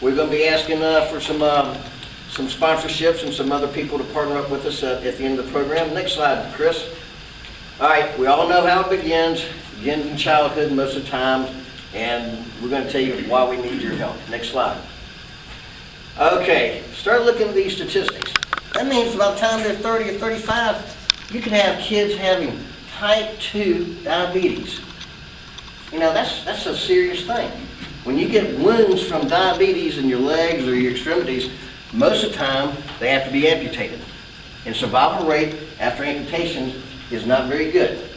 we're going to be asking for some sponsorships and some other people to partner up with us at the end of the program. Next slide, Chris. All right, we all know how it begins. It begins in childhood most of the time, and we're going to tell you why we need your help. Next slide. Okay, start looking at these statistics. That means by the time they're 30 or 35, you can have kids having type 2 diabetes. You know, that's a serious thing. When you get wounds from diabetes in your legs or your extremities, most of the time they have to be amputated. And survival rate after amputations is not very good.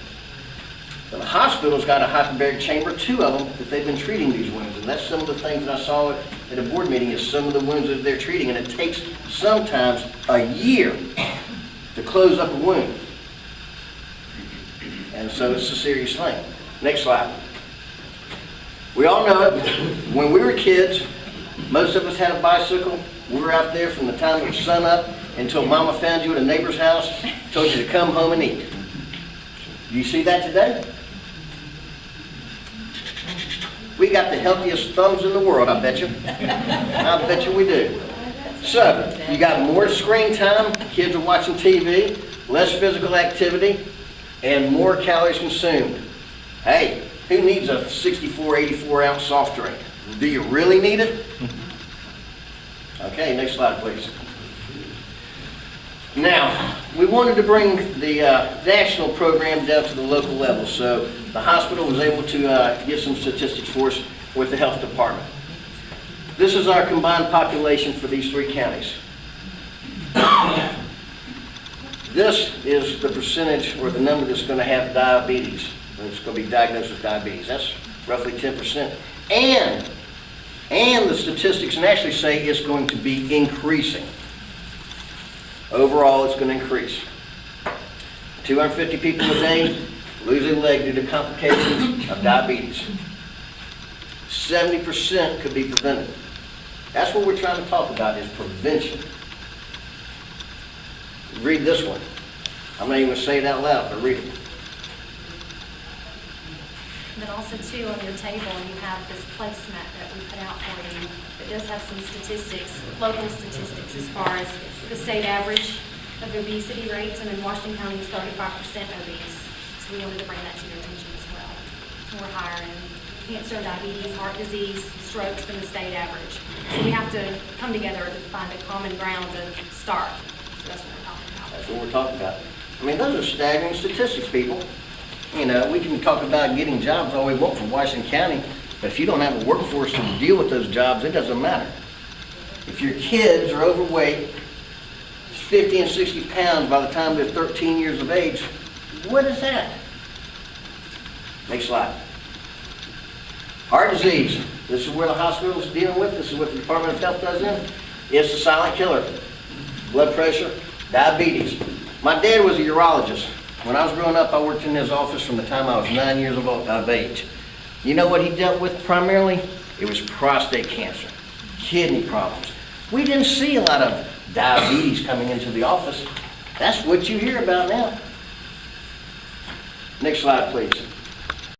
The hospital's got a hyperbaric chamber, 2 of them, that they've been treating these wounds. And that's some of the things that I saw at a board meeting is some of the wounds that they're treating. And it takes sometimes a year to close up a wound. And so it's a serious thing. Next slide. We all know it. When we were kids, most of us had a bicycle. We were out there from the time it was sun up until Mama found you at a neighbor's house, told you to come home and eat. Do you see that today? We got the healthiest thumbs in the world, I bet you. I bet you we do. So, you got more screen time, kids are watching TV, less physical activity, and more calories consumed. Hey, who needs a 64, 84 ounce soft drink? Do you really need it? Okay, next slide, please. Now, we wanted to bring the national program down to the local level, so the hospital was able to get some statistics for us with the health department. This is our combined population for these 3 counties. This is the percentage or the number that's going to have diabetes. It's going to be diagnosed with diabetes. That's roughly 10%. And the statistics actually say it's going to be increasing. Overall, it's going to increase. 250 people a day lose a leg due to complications of diabetes. 70% could be prevented. That's what we're trying to talk about is prevention. Read this one. I'm not even going to say it out loud, but read it. But also, too, on your table, you have this placemat that we put out for you that does have some statistics, local statistics, as far as the state average of obesity rates, and in Washington County is 35% obese. So we wanted to bring that to your attention as well. We're higher in cancer, diabetes, heart disease, strokes than the state average. So we have to come together to find a common ground to start. So that's what we're talking about. That's what we're talking about. I mean, those are staggering statistics, people. You know, we can talk about getting jobs all we want from Washington County, but if you don't have a workforce to deal with those jobs, it doesn't matter. If your kids are overweight, 50 and 60 pounds by the time they're 13 years of age, what is that? Next slide. Heart disease. This is where the hospital is dealing with. This is what the Department of Health does in. It's a silent killer. Blood pressure, diabetes. My dad was a urologist. When I was growing up, I worked in his office from the time I was 9 years of age. You know what he dealt with primarily? It was prostate cancer, kidney problems. We didn't see a lot of diabetes coming into the office. That's what you hear about now. Next slide, please.